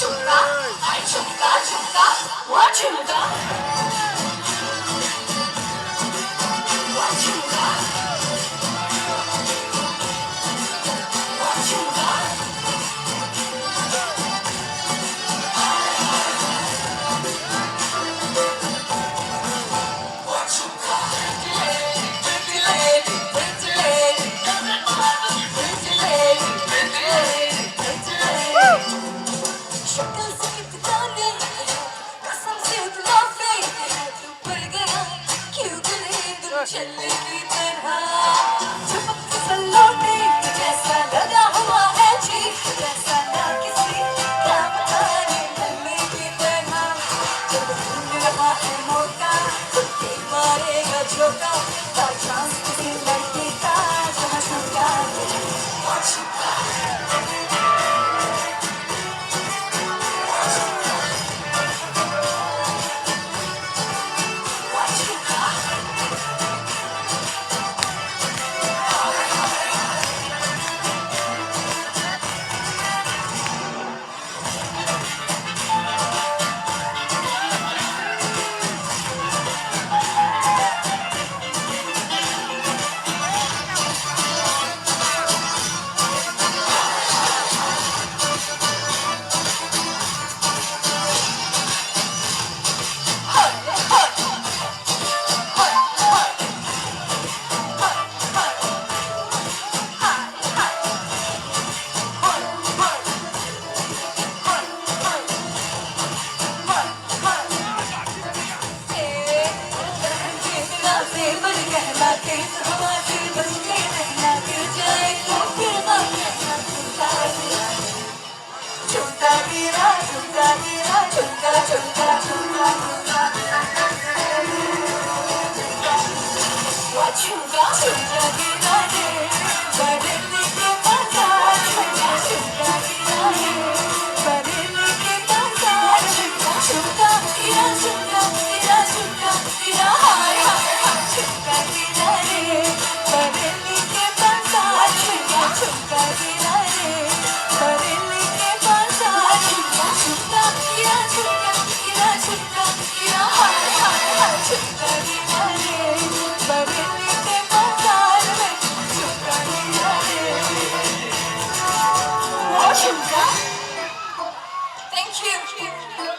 झुमका हाय झुमका झुमका वो झुमका वो झुमका वो झुमका वो झुमका pretty lady pretty lady pretty lady pretty lady pretty lady शक्ल से कितना नहीं कसम से उतना फेंक तू पड़ गया क्यों गले तुम चलने की तरह चुपक से लौटे जैसा लगा हुआ है जी जैसा ना किसी क्या बताने लगने की तरह जब ढूंढ रहा है मौका खुद ही मारेगा झोंका बाई चांस किसी लड़की का जहाँ छुपा वो छुपा वो छुपा Thank you.